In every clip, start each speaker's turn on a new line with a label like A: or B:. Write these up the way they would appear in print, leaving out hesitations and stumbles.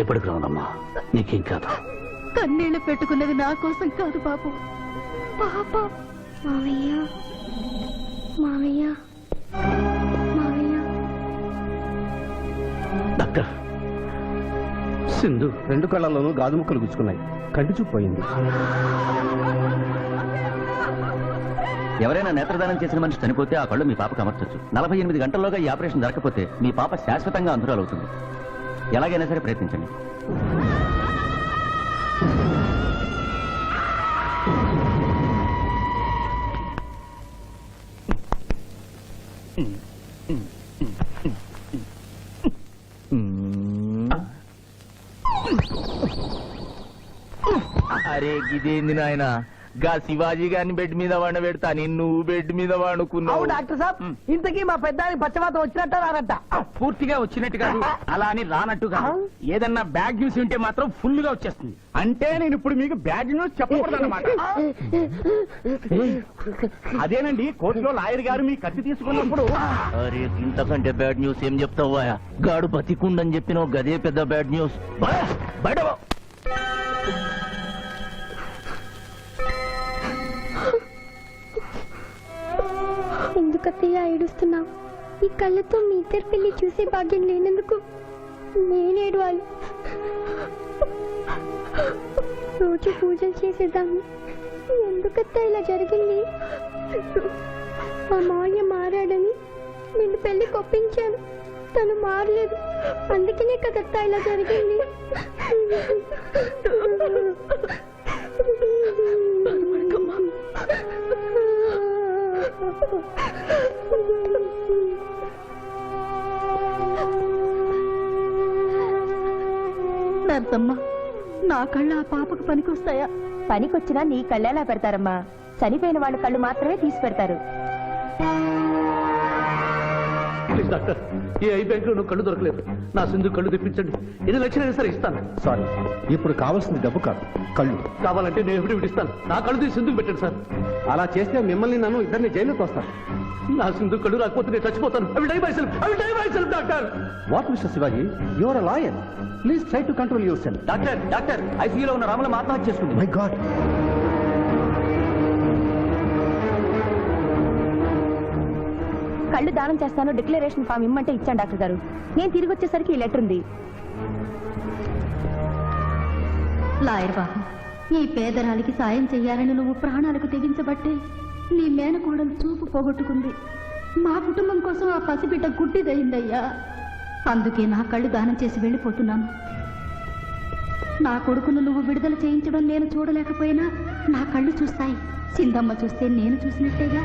A: భయపడుకురావునమ్మా, నీకేం కాదు.
B: కన్నీళ్లు పెట్టుకున్నది నా కోసం కాదు బాబు, పాప.
C: మావయ్య మావయ్య మావయ్య.
A: డాక్టర్, సింధు
D: 2 కళ్ళల్లోనూ గాజు ముక్కలు గుచ్చుకున్నాయి, కంటి చూపు పోయింది.
E: ఎవరైనా నేత్రదానం చేసిన మనిషి చనిపోతే ఆ కళ్ళు మీ పాపకు అమర్చొచ్చు. 48 గంటల్లోగా ఈ ఆపరేషన్ జరగకపోతే మీ పాప శాశ్వతంగా అంధురాలవుతుంది. ఎలాగైనా సరే ప్రయత్నించండి.
F: అరే గిదేంది నాయన, గా శివాజీ గారిని బెడ్ మీద వండబెడతా, నువ్వు బెడ్ మీద వండుకున్నావు.
G: డాక్టర్ సాబ్, ఇంతకీ మా పెద్దానికి పచ్చవాతం వచ్చినట్ట రానట్ట?
F: పూర్తిగా వచ్చినట్టు కాదు, అలా అని రానట్టు కాదు. ఏదన్నా బ్యాడ్ న్యూస్ ఉంటే మాత్రం ఫుల్ గా వచ్చేస్తుంది. అంటే నేను ఇప్పుడు మీకు బ్యాడ్ న్యూస్ చెప్పకూడదన్నమాట. అదేనండి, కోర్టులో లాయర్ గారు మీ కత్తి తీసుకున్నప్పుడు.
E: అరే ఇంతకంటే బ్యాడ్ న్యూస్ ఏం చెప్తావా? గాడు బతికుండని చెప్పిన గదే పెద్ద బ్యాడ్ న్యూస్. బయట
C: ఎందుకత్తయ్య ఏడుస్తున్నావు? ఈ కళ్ళతో మీ ఇద్దరు పెళ్లి చూసే భాగ్యం లేనందుకు నేనేడవాలి. రోజు పూజలు చేసేదాన్ని, ఎందుకత్తా ఇలా జరిగింది? మా మావయ్య మారాడని నిన్ను పెళ్లి కొప్పించాను, తను మారలేదు, అందుకనే కదత్తా ఇలా జరిగింది.
B: నర్సమ్మ, నా కళ్ళు ఆ పాపకు పనికొస్తాయా?
H: పనికొచ్చినా నీ కళ్ళెలా పెడతారమ్మా? చనిపోయిన వాళ్ళ కళ్ళు మాత్రమే తీసి పెడతారు.
A: ప్లీజ్ డాక్టర్, ఈ ఐ బ్యాంక్ లో కళ్ళు దొరకలేదు. నా సింధు కళ్ళు తెప్పించండి. 8 లక్షలైనా సరే ఇస్తాను.
D: సారీ, ఇప్పుడు కావాల్సింది డబ్బు కాదు, కళ్ళు.
A: కావాలంటే నేను ఎప్పుడు ఇస్తాను. నా కళ్ళు తీసి సింధుకు పెట్టండి సార్.
D: అలా చేస్తే మిమ్మల్ని నన్ను ఇద్దరిని జైలుకి వస్తాను.
A: నా సింధు కళ్ళు రాకపోతే నేను చచ్చిపోతాను. I will die myself, doctor.
D: What mister Shivaji, you are a lawyer, please try to control yourself.
E: Doctor ఐసీయూలో ఉన్న రాముల ఆత్మహత్య చేసుకుంది.
D: My god.
H: కళ్ళు దానం చేస్తాను డిక్లరేషన్ ఫామ్ ఇమ్మంటే ఇచ్చాను డాక్టర్ గారు. నేను తిరిగి వచ్చేసరికి ఈ లెటర్ ఉంది.
B: లాయర్ బాబు, ఈ పేదరాలికి సాయం చెయ్యాలని నువ్వు ప్రాణాలకు తెగించబట్టే నీ మేనకోడలు చూపు పోగొట్టుకుంది. మా కుటుంబం కోసం ఆ పసిబిడ్డ గుడ్డిదయిందయ్యా. అందుకే నా కళ్ళు దానం చేసి వెళ్ళిపోతున్నాను. నా కొడుకును నువ్వు విడుదల చేయించడం నేను చూడలేకపోయినా నా కళ్ళు చూస్తాయి. సింధమ్మ చూస్తే నేను చూసినట్టేగా.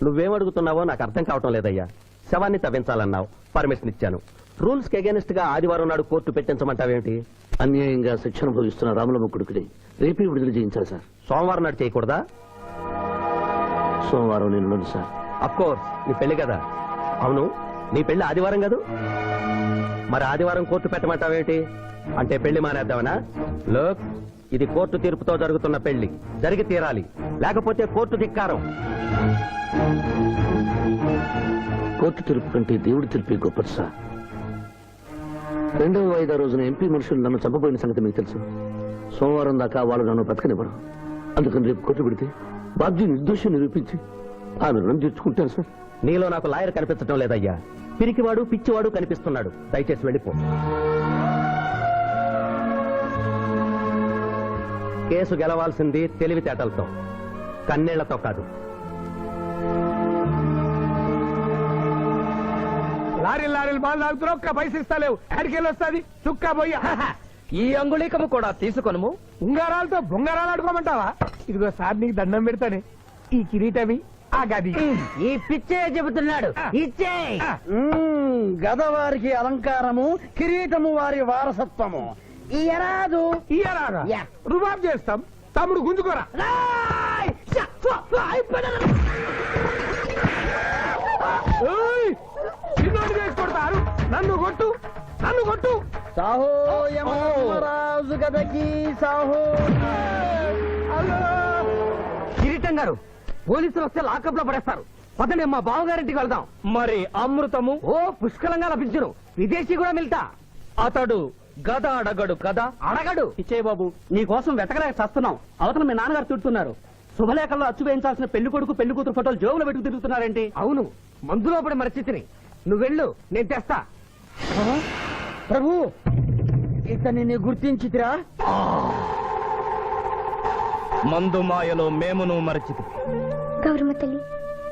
E: నువ్వేం అడుగుతున్నావో నాకు అర్థం కావటం లేదయ్యా. శవాన్ని తవ్వించాలన్నావు, పర్మిషన్ ఇచ్చాను. రూల్స్ కి అగేనిస్ట్ గా ఆదివారం నాడు కోర్టు పెట్టించమంటావేంటి?
A: అన్యాయంగా శిక్ష అనుభవిస్తున్న రాములమ్మ కొడుకుని రేపే విడుదల చేయించాలి సార్.
E: సోమవారం నాడు చేయకూడదా?
A: సోమవారం నేను సార్.
E: అఫ్ కోర్స్, నీ పెళ్లి కదా. అవును, నీ పెళ్లి ఆదివారం కాదు? మరి ఆదివారం కోర్టు పెట్టమంటావేంటి? అంటే పెళ్లి మానేద్దామనా? లోక్, ఇది కోర్టు తీర్పుతో జరుగుతున్న పెళ్లి, జరిగి తీరాలి, లేకపోతే కోర్టు ధిక్కారం.
A: కోర్టు తీర్పు కంటే దేవుడి తీర్పే గొప్పది సార్. 2వ వాయిదా రోజున ఎంపీ మనుషులు నన్ను చంపబోయిన సంగతి మీకు తెలుసు. సోమవారం దాకా వాళ్ళు నన్ను బతకనివ్వరు. అందుకని రేపు కోర్టు పెడితే బాధ్యుని నిర్దోషం నిరూపించి ఆమె రుణం తీర్చుకుంటాను సార్.
E: నీలో నాకు లాయర్ కనిపించడం లేదయ్యా. పిరికివాడు పిచ్చివాడు కనిపిస్తున్నాడు. దయచేసి వెళ్ళిపో. కేసు గెలవాల్సింది తెలివితేటలతో, కన్నీళ్లతో కాదు.
F: లారీలు బాల్ తాగుతున్నావు, ఒక్క పైసలు ఇస్తలేవు. ఎక్కడికెళ్ళి వస్తుంది చుక్కా పోయి. ఈ అంగుళీకము కూడా తీసుకొనుము. ఉంగరాలతో బొంగరాలు ఆడుకోమంటావా? ఇదిగో సార్, నీకు దండం పెడతానే. ఈ కిరీటమి, ఆ గది.
G: ఈ పిచ్చే చెబుతున్నాడు, ఇచ్చే. గద వారికి అలంకారము, కిరీటము వారి వారసత్వము. ఇయ్యరాదు.
F: ఇయ్యరాగా
G: యా.
F: రుబాబ్ చేస్తాం. తమ్ముడు గుంజుకోరా.
G: రాయ్! షా! ఫు! ఫు! అయిపోయినారు.
F: ఏయ్! చిన్నోడు చేసి కొడతారు. నన్ను కొట్టు, నన్ను కొట్టు.
G: సాహో యమరాజు గదకి సాహో. కిరీటం గారు, పోలీసులు వస్తే లాకప్ లో పడేస్తారు. పదండి, మా బావగారింటికి వెళ్దాం.
E: మరి అమృతము
G: ఓ పుష్కలంగా లభించును. విదేశీ కూడా మిల్తా.
E: అతడు గద అడగడు కదా.
G: అడగడు.
D: ఇచ్చే బాబు నీ కోసం వెతకలేక చస్తున్నాం. అవతల మీ నాన్నగారు తిడుతున్నారు. శుభలేఖల్లో అచ్చు వేయించాల్సిన పెళ్లి కొడుకు పెళ్లి కూతురు ఫోటోలు జోబులో పెట్టుకు తిరుగుతున్నారేంటి?
G: అవును, మందులో పడి మరచితిని. నువ్వెళ్ళు, నేను తెస్తా. ప్రభు, ఇతన్ని గుర్తించితిరా?
E: మందు మాయలో మేమును మరచితి.
C: గౌరమ్మ తల్లి,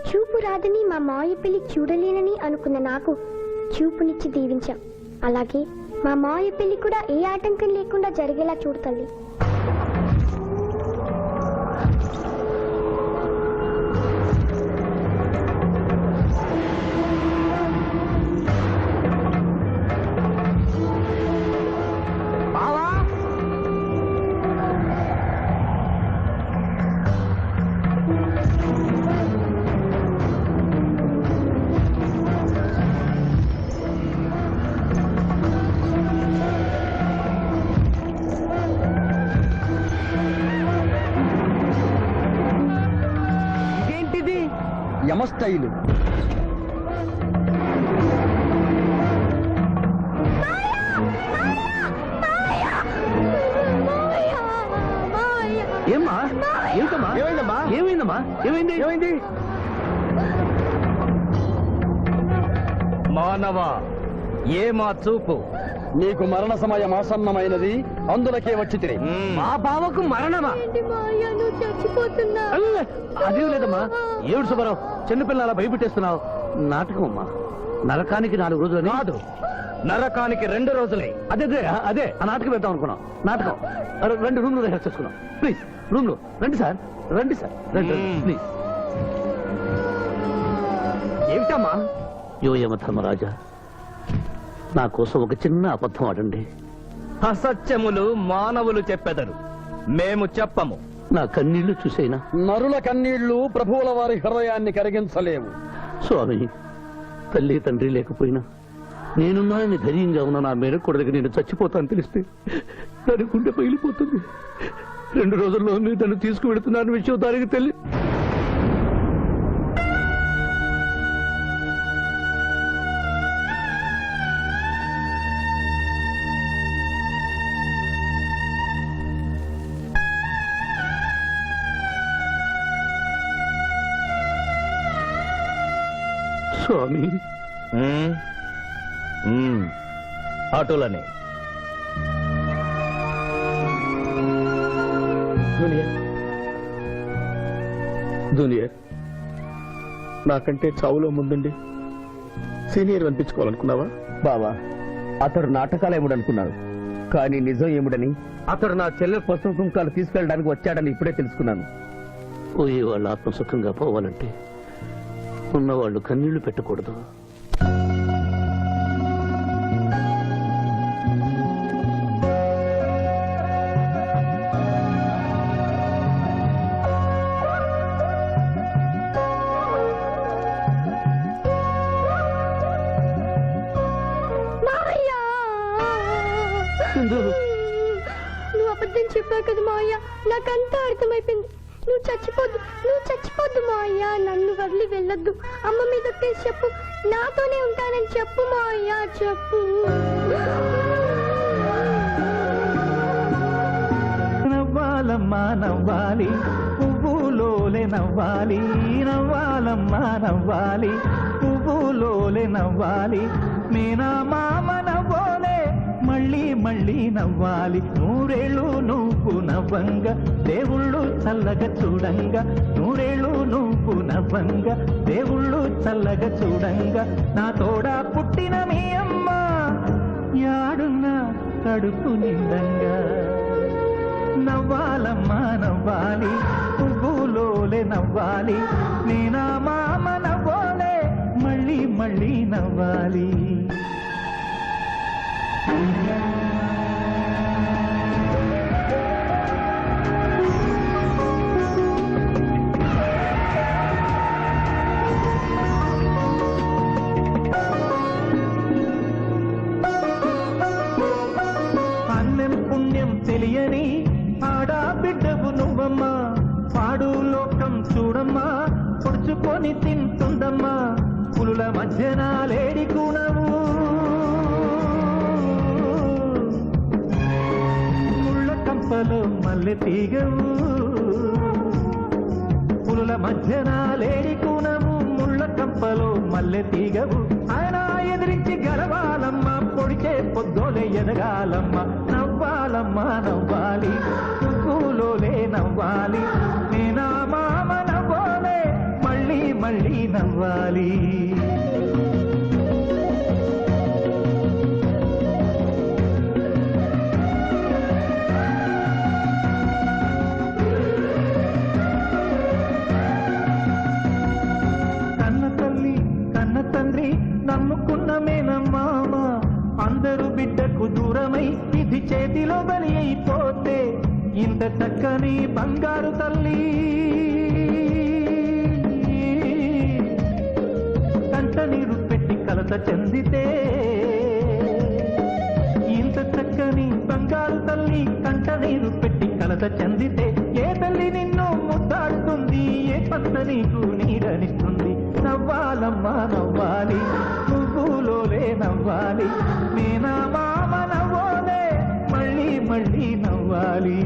C: చూపు రాదని మా మాయ పెళ్లి చూడలేనని అనుకున్న నాకు చూపునిచ్చి దీవించాం. అలాగే మా మాయ పెళ్లి కూడా ఏ ఆటంకం లేకుండా జరిగేలా చూడు తల్లి.
G: బావా, ఇదేంటిది?
D: యమస్టైలు. ఏమ్మా? ఏమిటమ్మా?
F: ఏమైందమ్మా?
D: ఏమైందమ్మా? ఏమైంది?
F: ఏమైంది?
E: మానవ ఏ మా చూపు.
D: నీకు మరణ సమయం ఆసన్నమైనది, అందులకే వచ్చి తిరిగి.
G: మా బావకు మరణమా?
D: అదేం లేదమ్మా. ఏడు సుబ్బారావు, చిన్నపిల్లల భయపెట్టేస్తున్నావు. నాటకం అమ్మా. నరకానికి 4 రోజులు
E: కాదు, నరకానికి 2 రోజులే.
D: అదే అదే ఆ నాటకం వేద్దాం అనుకున్నాం. నాటకం 2 రూమ్లు రిహార్స్ చేసుకున్నాం. ప్లీజ్ రూమ్ లో రండి సార్, రండి సార్, రండి ప్లీజ్.
G: ఏమిటమ్మా?
A: యోయమ ధర్మరాజా, నా కోసం ఒక చిన్న అబద్ధం ఆడండి.
E: అసత్యములు మానవులు చెప్పెదరు, మేము చెప్పము.
A: నా కన్నీళ్లు చూసేనా?
D: నరుల కన్నీళ్లు ప్రభువుల వారి హృదయాన్ని కరిగించలేవు.
A: స్వామి, తల్లి తండ్రి లేకపోయినా నేనున్నానని ధైర్యంగా ఉన్న నా మేనకోడలికి నేను చచ్చిపోతాను తెలిస్తే దాని గుండె పగిలిపోతుంది. 2 రోజుల్లో మీరు నన్ను తీసుకువెడుతున్నారని విషయం దానికి తెలియదు. స్వామి,
E: అటులనే
A: జూనియర్, నాకంటే చావులో ముందుండి సీనియర్ అనిపించుకోవాలనుకున్నావా?
E: బావా, అతడు నాటకాలు ఏముడనుకున్నాడు, కానీ నిజం ఏముడని అతడు నా చెల్లె పసుపు కుంకాలు తీసుకెళ్ళడానికి వచ్చాడని ఇప్పుడే తెలుసుకున్నాను.
A: పోయే వాళ్ళు ఆత్మసుఖంగా పోవాలంటే ఉన్నవాళ్ళు కన్నీళ్లు పెట్టకూడదు.
C: నువ్వు అబద్ధం చెప్పావు కదా మావయ్య, నాకంతా అర్థమైపోయింది. నువ్వు చచ్చిపోద్దు మావయ్య. నన్ను వదిలి వెళ్ళొద్దు. అమ్మ మీద కేసు చెప్పు, నాతోనే ఉంటానని చెప్పు మావయ్య, చెప్పు.
I: నవ్వాలమ్మా నవ్వాలి, పువ్వులోలే నవ్వాలి. నవ్వాలమ్మా నవ్వాలి, పువ్వులోలే నవ్వాలి. మీనా మామ నవ్వోలే మళ్ళీ మళ్ళీ నవ్వాలి. 100 ఏళ్ళు నువ్వు నవ్వంగా దేవుళ్ళు చల్లగా చూడంగా. 100 ఏళ్ళు నువ్వు నవ్వంగా దేవుళ్ళు చల్లగా చూడంగా. నా తోడా పుట్టిన మీ అమ్మ యాడున్నా కడుపు నిండంగా. నవ్వాలమ్మా నవ్వాలి, పువ్వులోలే నవ్వాలి. నేనా మామ నవ్వోలే మళ్ళీ మళ్ళీ నవ్వాలి. తింటుందమ్మా పులుల మధ్యన లేడి కూనవు ముళ్ళ కంపలో మల్లె తీగవు పులుల మధ్యన లేడి కూనవు ముళ్ళ కంపలో మల్లె తీగవు ఆయన ఎదిరించి గెలవాలమ్మ పొడిచే పొద్దోలే ఎదగాలమ్మ నవ్వాలమ్మ నవ్వాలి పువ్వులోలే నవ్వాలి నేనా మామ నవ్వాలే మళ్ళీ మళ్ళీ నవ్వాలి కన్న తండ్రి నమ్ముకున్న మేనమ్మామ అందరూ బిడ్డకు దూరమై ఇది చేతిలో బలి అయిపోతే ఇంత చక్కని బంగారు తల్లి కంట నీరు పెట్టి కలత చెందితే ఇంత చక్కని బంగారు తల్లి కంట నీరు పెట్టి కలత చెందితే ఏ తల్లి నిన్ను ముద్దాడుతుంది ఏ పంత నీకు నీడనిస్తుంది నవ్వాలమ్మా నవ్వాలి పువ్వులోలే నవ్వాలి నేనా మామ నవ్వాలే మళ్ళీ మళ్ళీ నవ్వాలి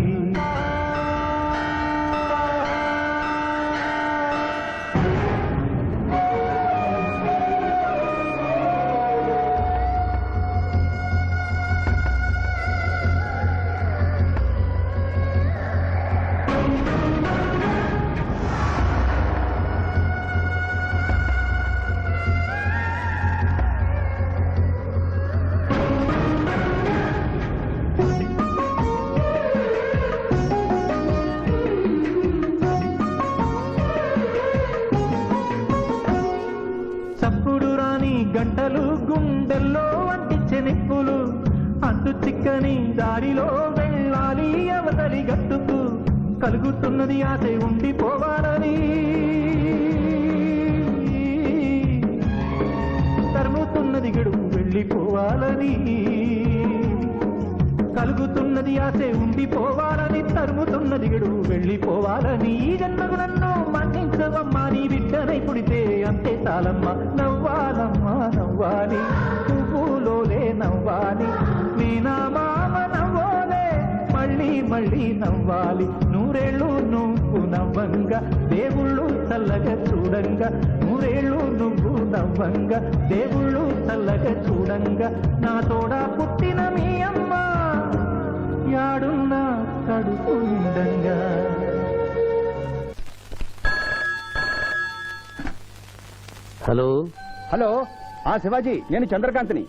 I: చప్పుడు రాని గంటలు గుండెల్లో అంటించే నిప్పులు అంటు చిక్కని దారిలో వెళ్ళాలి అవతలి గట్టుకు కలుగుతున్నది ఆశ ఉండిపోవాలని తరుముతున్నది గడువు వెళ్ళిపోవాలని కలుగుతున్నది ఆశ ఉండిపోవాలని తరుముతున్నది గడువు వెళ్ళిపోవాలని ఈ జన్మకు నన్ను మన్నించవమ్మా నీ బిడ్డనై పుడితే అంతే చాలమ్మా నవ్వాలమ్మా నవ్వాలి పువ్వులోలే నవ్వాలి నేనా మామ నవ్వాలే మళ్ళీ మళ్ళీ నవ్వాలి నూరేళ్ళు నువ్వు నవ్వంగా దేవుళ్ళు చల్లగా చూడంగా నూరేళ్ళు నువ్వు నవ్వంగా దేవుళ్ళు చల్లగా చూడంగా నా తోడా పుట్టిన మీ అమ్మ యాడున్నా కడుపు నిండంగా
A: హలో
F: హలో శివాజీ నేను చంద్రకాంత్ని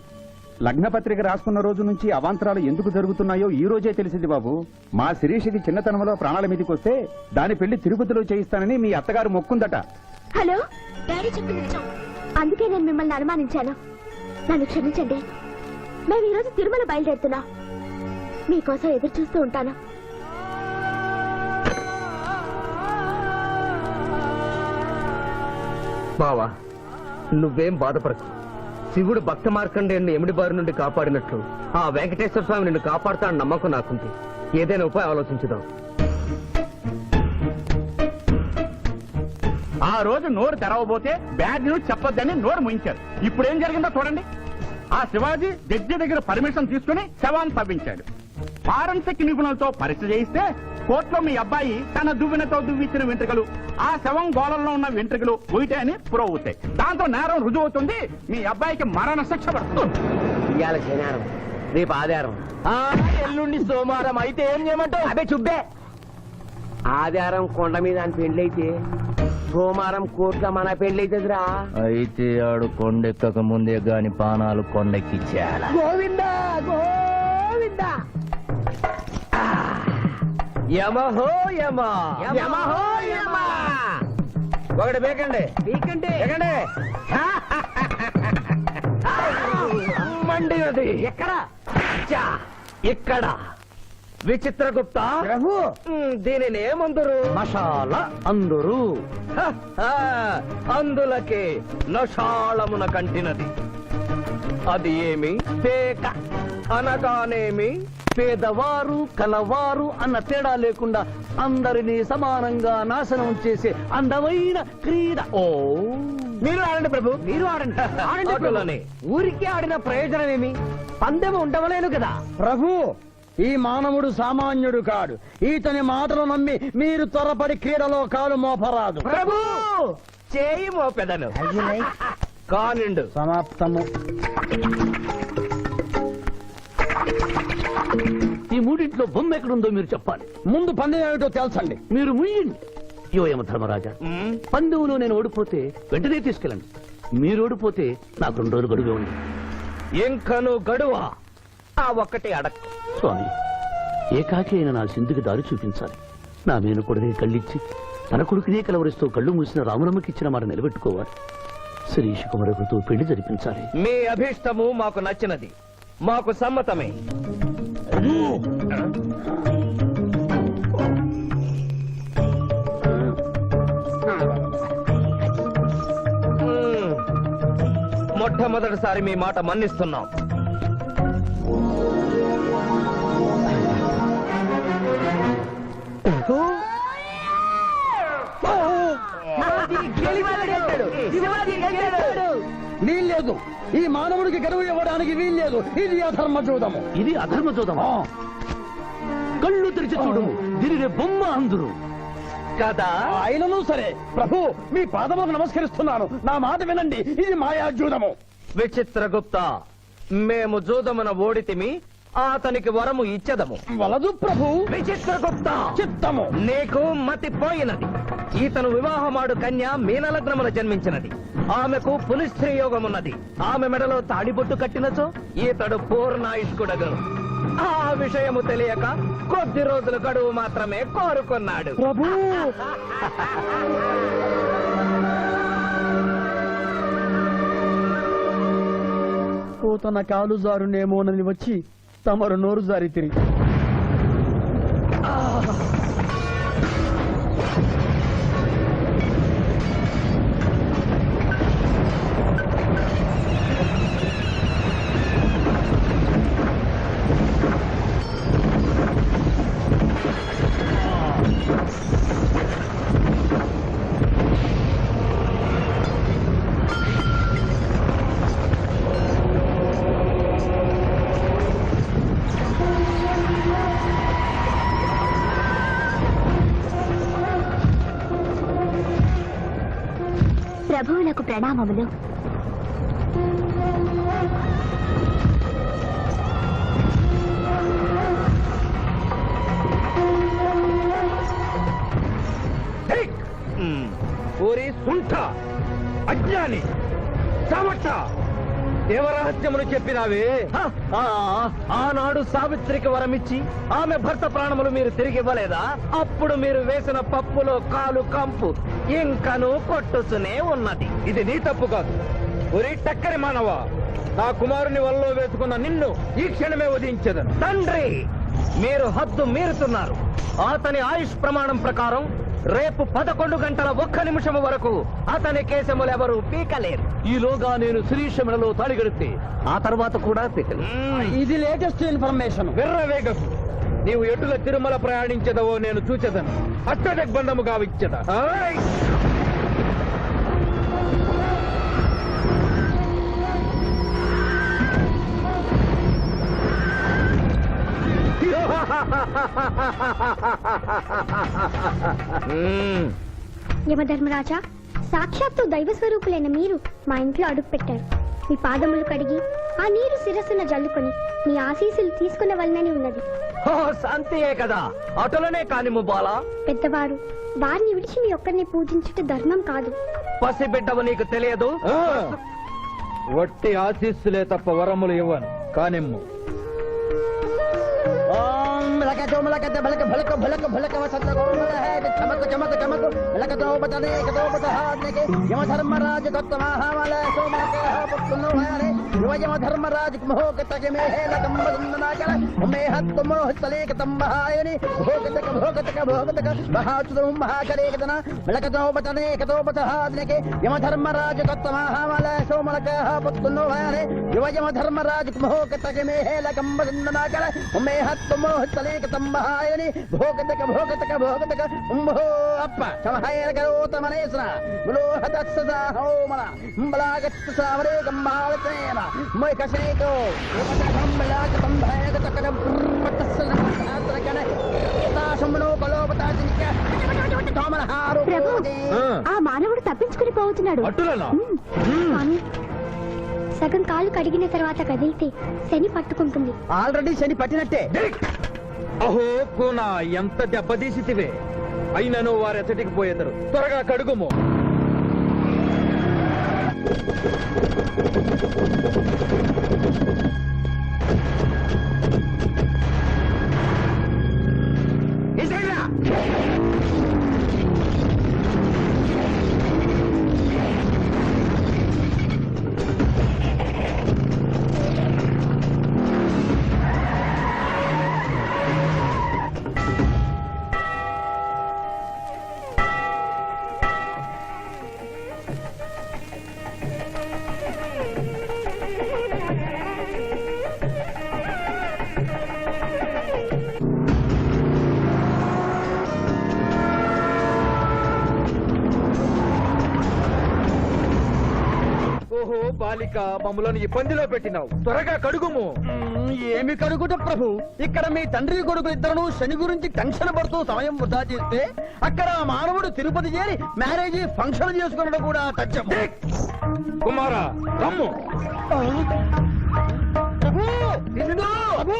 F: లగ్నపత్రిక రాసుకున్న రోజు నుంచి అవాంతరాలు ఎందుకు జరుగుతున్నాయో ఈ రోజే తెలిసింది బాబు మా శిరీషకి చిన్నతనంలో ప్రాణాల మీదకి వస్తే దాని పెళ్లి తిరుపతిలో చేయిస్తానని మీ అత్తగారు మొక్కుందట.
C: హలో డాడీ చెప్పింది నిజం అందుకే నేను మిమ్మల్ని అనుమానించాను నన్ను క్షమించండి మేము ఈరోజు తిరుమల బయలుదేరుతున్నాం మీకోసం ఎదురు చూస్తూ ఉంటాను
D: బావా నువ్వేం బాధపడకు శివుడు భక్త మార్కండేయుని ఎమిడి బారి నుండి కాపాడినట్లు ఆ వెంకటేశ్వర స్వామి నిన్ను కాపాడుతాడని నమ్మకం నాకుంది. ఏదైనా ఉపాయం ఆలోచించుదాం.
F: ఆ రోజు నోరు తెరవబోతే బ్యాడ్ న్యూస్ చెప్పొద్దని నోరు ముయించారు. ఇప్పుడు ఏం జరిగిందో చూడండి. ఆ శివాజీ జడ్జి దగ్గర పర్మిషన్ తీసుకుని శవాన్ని తవ్వించాడు. ఫారెన్సిక్ నిపుణులతో పరీక్ష చేయిస్తే కోర్టులో మీ అబ్బాయి తన దువ్వెనతో దువ్విచ్చిన వెంట్రుకలు ఆ శవం గోళంలో ఉన్న వెంట్రుకలు ఒకటే అని ప్రూవ్ అవుతాయి. దాంతో నేరం రుజువు అవుతుంది. మీ అబ్బాయికి మరణ శిక్ష పడుతుంది.
D: ఇవాళ శనివారం, రేపు ఆదివారం, ఎల్లుండి సోమవారం. అయితే ఏం చేయమంటావు? అదే చుబ్బే. ఆదివారం కొండ మీద అని పెళ్ళైతే సోమవారం కోర్టుగా మన పెళ్ళైతుందిరా.
E: అయితే ఆడు కొండెక్కక ముందే గాని పానాలు కొండెక్కిచ్చేయాల.
D: గోవిందా గోవిందా. యమహో యమ యమహో యమ. ఒకటి బేకండి బీకండి బేకండి. మండినది ఎక్కడ? ఇక్కడ. విచిత్రగుప్త ప్రభు, దీనిని ఏమందరు?
A: మసాలా అందరూ
D: అందులకే నషాళమున కంటినది. అది ఏమి? పేక అనగానేమి
A: పేదవారు కలవారు అన్న తేడా లేకుండా అందరినీ సమానంగా నాశనం చేసే అందమైన క్రీడ. ఓ
G: మీరు ఆడండి ప్రభు, మీరు ఆడండి. ఆడండి ప్రభు. ఊరికి ఆడిన ప్రయోజనం ఏమి? పందెం ఉండవలేను కదా
F: ప్రభు, ఈ మానవుడు సామాన్యుడు కాడు. ఈతని మాటలు నమ్మి మీరు త్వరపడి క్రీడలో కాలు మోపరాదు.
D: ప్రభు చేయి మోపెదను కానిండు.
F: సమాప్తము.
A: ఈ మూడింట్లో బొమ్మ ఎక్కడుందో మీరు చెప్పాలి.
F: ముందు పందెం ఏమిటో తెలుసండి.
A: మీరు ముయ్యండి. యోయమ ధర్మరాజా, పందెంలో నేను ఓడిపోతే వెంటనే తీసుకెళ్ళండి. మీరు ఓడిపోతే నాకు 2 రోజులు గడువే ఉంది.
D: ఇంకను గడువా? ఆ ఒక్కటి అడక్.
A: స్వామి, ఏకాకి అయిన నా సింధుకి దారి చూపించాలి. నా మేను కొడుకుని కళ్ళిచ్చి తన కొడుకునే కలవరిస్తూ కళ్ళు మూసిన రామరమ్మకి ఇచ్చిన మాట నిలబెట్టుకోవాలి. శిరీష్ కుమారుడితో పెళ్లి జరిపించాలి.
D: మీ అభీష్టము మాకు నచ్చినది, మాకు సమ్మతమే. మొట్టమొదటిసారి మీ మాట మన్నిస్తున్నాం.
F: వీల్లేదు. ఈ మానవుడికి గడువు ఇవ్వడానికి వీల్లేదు. ఇది అధర్మ చూడము.
A: ఇది అధర్మ చూడమా? కళ్ళు తెరిచి చూడము, దీనినే బొమ్మ అందురు
D: కదా.
F: అయినను సరే ప్రభు, మీ పాదములకు నమస్కరిస్తున్నాను. నా మాట వినండి. ఇది మాయాజూదము.
D: విచిత్రగుప్త, మేము జూదమున ఓడితిమి, అతనికి వరము ఇచ్చదము.
F: వలదు ప్రభు.
D: విచిత్రగుప్త,
F: చిత్తము.
D: నీకు మతి పోయినది. ఈతను వివాహమాడు కన్య మీనలగ్నమున జన్మించినది. ఆమెకు పునిస్త్రీ యోగమున్నది. ఆమె మెడలో తాడిబొట్టు కట్టినచో ఈతడు పూర్ణాయుష్కుడగను. ఆ విషయము తెలియక కొద్ది రోజుల గడువు మాత్రమే కోరుకున్నాడు.
F: ప్రభు, తన కాలు జారునేమోనని వచ్చి తమరు నోరు జారి తిరిగి
C: ప్రభువులకు ప్రణామములు.
D: ఓరి సుంఠ, అజ్ఞాని, చామట్ట, దేవరహస్యములు చెప్పినావే. ఆనాడు సావిత్రికి వరమిచ్చి ఆమె భర్త ప్రాణములు మీరు తిరిగి ఇవ్వలేదా? అప్పుడు మీరు వేసిన పప్పులో కాలు కంపు ఇంకను కొట్టుతూనే ఉన్నది. ఇది నీ తప్పు కాదు. ఒరి టక్కరి మానవ, నా కుమారుని వల్ల వేసుకున్న నిన్ను ఈ క్షణమే వధించదను. తండ్రి, మీరు హద్దు మీరుతున్నారు. అతని ఆయుష్ ప్రమాణం ప్రకారం రేపు 11 గంటల 1 నిమిషము వరకు అతని కేశములెవరూ పీకలేరు.
A: ఈలోగా నేను శిరీష మెడలో తాళి కడితే ఆ తర్వాత కూడా పీకలేదు.
F: ఇది లేటెస్ట్ ఇన్ఫర్మేషన్.
D: వెర్రవేగకు. నీవు ఎటుల తిరుమల ప్రయాణించదవో నేను చూచెదను. అష్టదిగ్బంధము గావిచ్చద.
C: యమధర్మరాజా, సాక్షాత్తు దైవ స్వరూపులైన మీరు మా ఇంట్లో అడుగు పెట్టారు. మీ పాదములు కడిగి ఆ నీరు శిరస్సున జల్లుకొని మీ ఆశీస్సులు తీసుకున్న వలనని ఉన్నది.
D: శాంతియే కదా, అటులనే కానిము బాలా.
C: పెద్దవారు, వారిని విడిచి మీ ఒక్కరిని పూజించుట ధర్మం కాదు.
D: పసిబిడ్డవు నీకు తెలియదు.
F: వట్టి ఆశీస్సులే తప్ప వరములు ఇవ్వను. కానిమ్ము. యమధర్మరాజు
D: పుత్తును వారే యువజమ ధర్మరాజు మోకతకమే హేలకంబనాకర ఉమేహత్తుమోహతలేక తంబహాయని భోగతక భోగతక భోగతక ఉంభో అప్ప సమహయకరోతమనేసన ములోహతస్సదా హోమన అంబలాగత్త సావరే కంబావతేన మయకసేకో ఉపతకంబలాక తంభయకతక పట్టస్సన ఆత్రకన తాశమనో బలోపతాజినిక తోమనహారు
C: ప్రభు ఆ మానవుడు తప్పించుకుని పోతున్నాడు స్వామి, సగం కాలు కడిగిన తర్వాత కదిలితే శని పట్టుకుంటుంది.
D: ఆల్రెడీ శని పట్టినట్టే.
F: అహో కోనా ఎంత దెబ్బతీసితివే, అయినను వారెచ్చటికి పోయేదరు. త్వరగా కడుగుము. ఓహో బాలిక, మమ్మలను ఇబ్బందిలో పెట్టినావు. త్వరగా కడుగుము.
D: ఏమి కడుగుట ప్రభు, ఇక్కడ మీ తండ్రి కొడుకు ఇద్దరు శని గురించి టెన్షన్ పడుతూ సమయం వృధా చేస్తే అక్కడ ఆ మానవుడు తిరుపతి చేరి మ్యారేజ్ ఫంక్షన్ చేసుకున్నాడు కూడా తథ్యం.
F: కుమారా రమ్ము.
D: ప్రభు, నిన్ను, ప్రభు.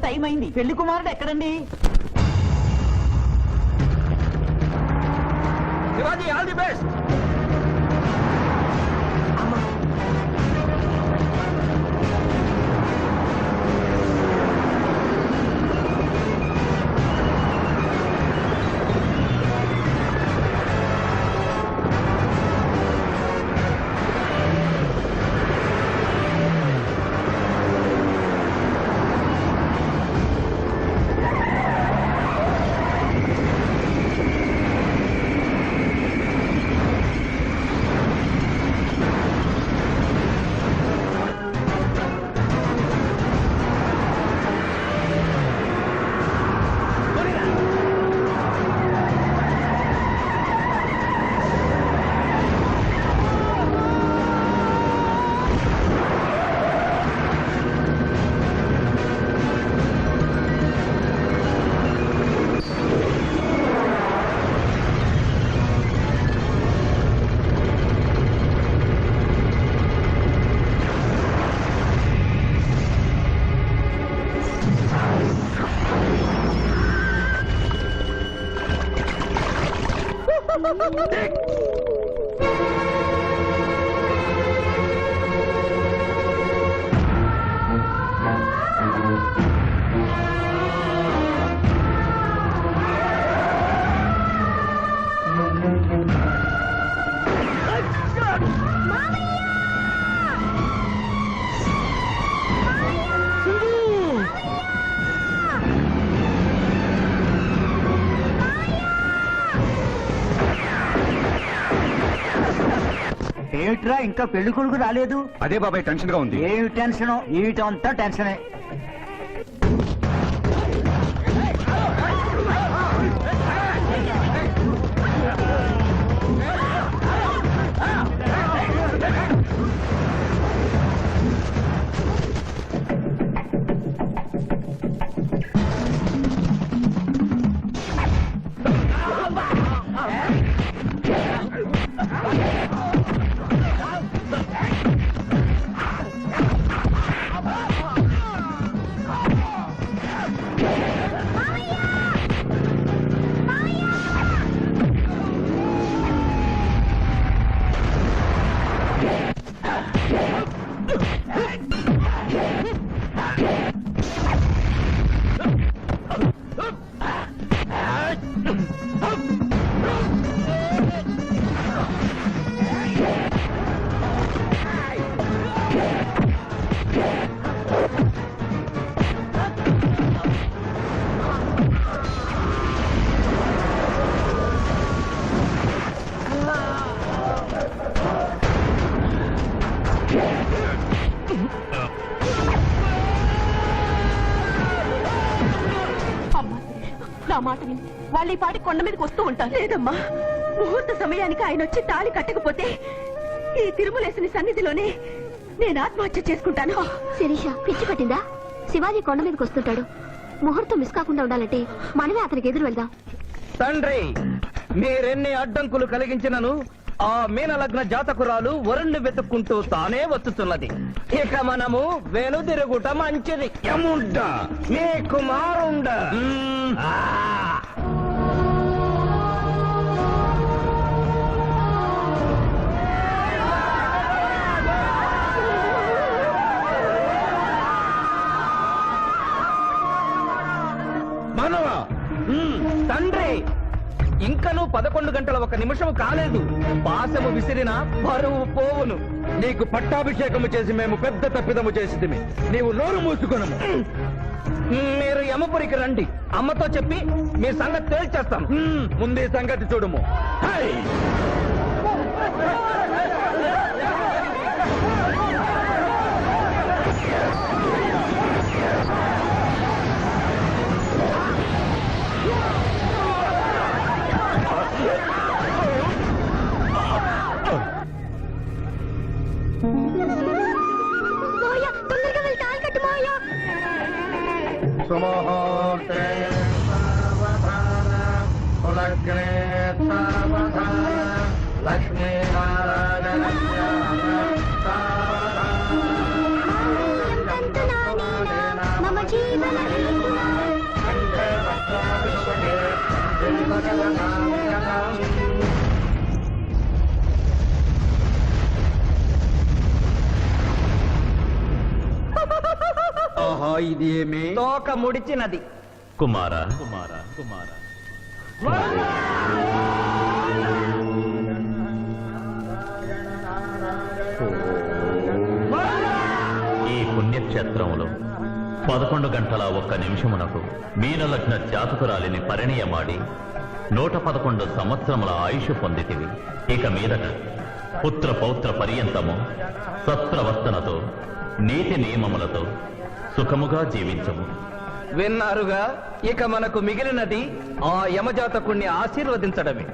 H: టైం అయింది. పెళ్లి కుమారుడు ఎక్కడండి?
F: Shivaji, all the best.
G: ఏమిట్రా ఇంకా పెళ్లి కొడుకు రాలేదు?
E: అదే బాబాయ్ టెన్షన్ గా ఉంది.
G: ఏమి టెన్షన్? ఏమిటంతా టెన్షనే.
H: నా మాట విని వాళ్ళు ఈ పాటి కొండ మీదకి వస్తూ ఉంటారు. లేదమ్మా, ముహూర్త సమయానికి ఆయన వచ్చి తాళి కట్టకపోతే ఈ తిరుమలేసిన సన్నిధిలోనే నేను ఆత్మహత్య చేసుకుంటాను.
C: శిరీష పిచ్చి పట్టిందా? శివాజీ కొండ మీదకి వస్తుంటాడు. ముహూర్తం మిస్ కాకుండా ఉండాలంటే మనమే అతనికి ఎదురు వెళ్దాం.
A: తండ్రి, మీరెన్ని అడ్డంకులు కలిగించినను ఆ మీనలగ్న జాతకురాలు వరుణ్ణి వెతుక్కుంటూ తానే వచ్చుతున్నది. ఇక మనము వెనుదిరుగుట మంచిది. యముండ మీ కుమారుండ. మనవా? తండ్రి, ఇంకనూ 11 గంటల 1 నిమిషము కాలేదు. పాశము విసిరిన బరువు పోవును. నీకు పట్టాభిషేకము చేసి మేము పెద్ద తప్పిదము చేసిదిమి. నీవు నోరు మూసుకొనము. మీరు యమపురికి రండి. అమ్మతో చెప్పి మీ సంగతి తేల్చేస్తాను. ముందే సంగతి చూడము. హై!
C: మావయ్య, తొందరగా వెళ్ళి తాళి కట్టు మావయ్య. మమ జీవన
A: ఇది ఏమి? తోక ముడిచినది.
E: కుమార ఈ పుణ్యక్షేత్రంలో 11 గంటల 1 నిమిషమునకు మీనలగ్న జాతకురాలిని పరిణయమాడి 111 సంవత్సరముల ఆయుష్ పొందితివి. ఇక మీదట పుత్ర పౌత్ర పర్యంతము సత్ప్రవర్తనతో నీతి నియమములతో సుఖముగా జీవించము.
A: విన్నారుగా? ఇక మనకు మిగిలినది ఆ యమజాతకుణ్ణి ఆశీర్వదించడమే.